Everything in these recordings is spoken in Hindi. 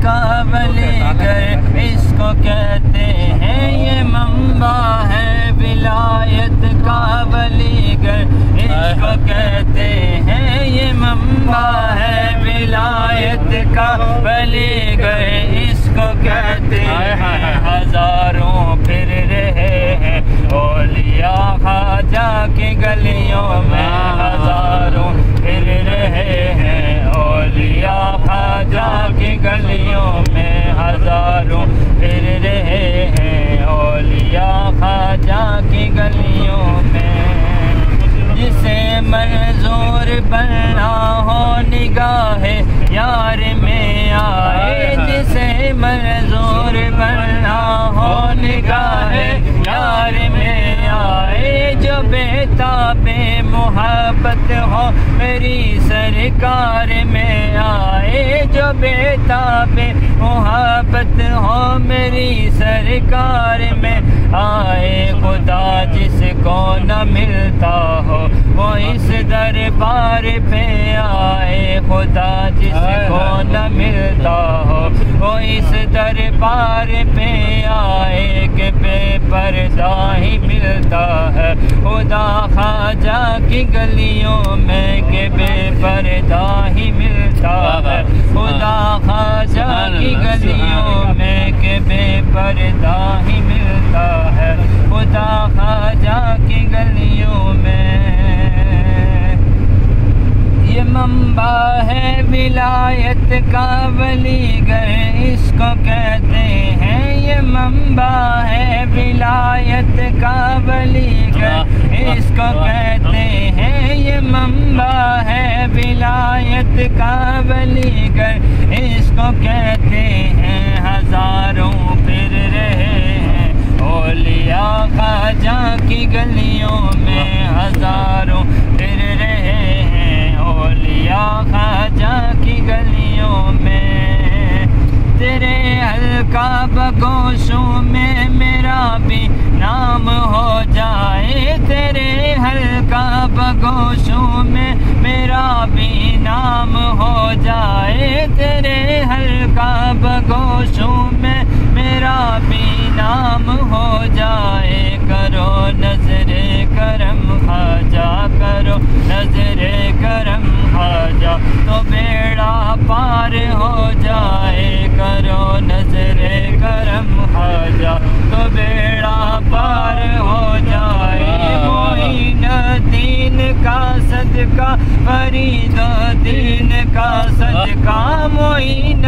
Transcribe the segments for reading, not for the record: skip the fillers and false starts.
का वलीगर इसको कहते हैं, ये मंबा है विलायत का वलीगर इसको कहते हैं, ये मंबा है विलायत का वलीगर इसको कहते हैं। हजारों फिर रहे हैं औलिया ख्वाजा की गलियों में, हजारों फिर रहे हैं औलिया ख्वाजा की गलियों में, हजारों फिर रहे हैं औलिया ख्वाजा की गलियों में। जिसे मंजूर बनना हो निगाहे यार में आए, जिसे मंजूर बनना हो निगाहे यार में आए, जो बेताबे मोहब्बत हो मेरी सरकार में आए, जो बेताबे मोहब्बत हो मेरी सरकार में आए। खुदा जिसको न मिलता हो वो इस दरबार पे आए, खुदा जिसको न मिलता हो वो इस दरबार पे आए, कि बेपर्दा ही मिलता है खुदा ख्वाजा की गलियों में, कि बेपर्दा ही मिलता है खुदा ख्वाजा की गलियों में, कि बेपर्दा ही मिलता है खुदा ख्वाजा की गलियों में। ये मंबा है विलायत का वलीगर इसको कहते हैं, ये मंबा है विलायत का वलीगर इसको कहते हैं, ये मंबा है विलायत का वलीगर इसको कहते हैं। हजारों फिर रहे हैं औलिया ख्वाजा की गलियों में, हजारों फिर रहे हैं औलिया ख्वाजा की गलियों में। तेरे हल्का बगोशों में मेरा भी नाम हो जाए, तेरे हल्का बगोशों में मेरा भी नाम हो जाए, तेरे हल्का बगोशों में मेरा भी नाम हो जाए। करो नजरे करम ख्वाजा, करो नजरे करम ख्वाजा, तो बेड़ा पार हो जाए। करो नजरे करम ख्वाजा तो बेड़ा पार हो जाए। मोइन दीन का सदका फरीद दीन का सदका, मोइन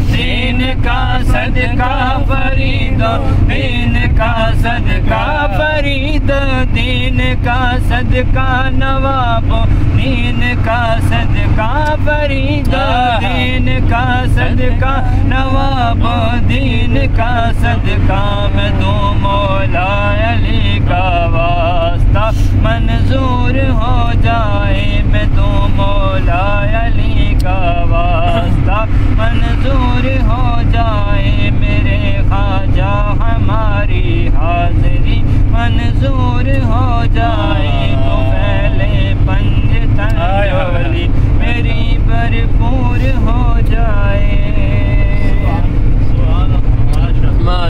दीन का सदका फरीद दीन का सदका, फरीद दीन का सदका, नवाब दीन का सदका, फरीद दीन का सदका, नवाब दीन का सदका। मैं दूं मौला अली का वास्ता मंजूर हो जाए, मैं दूं मौला अली का वास्ता मंजूर हो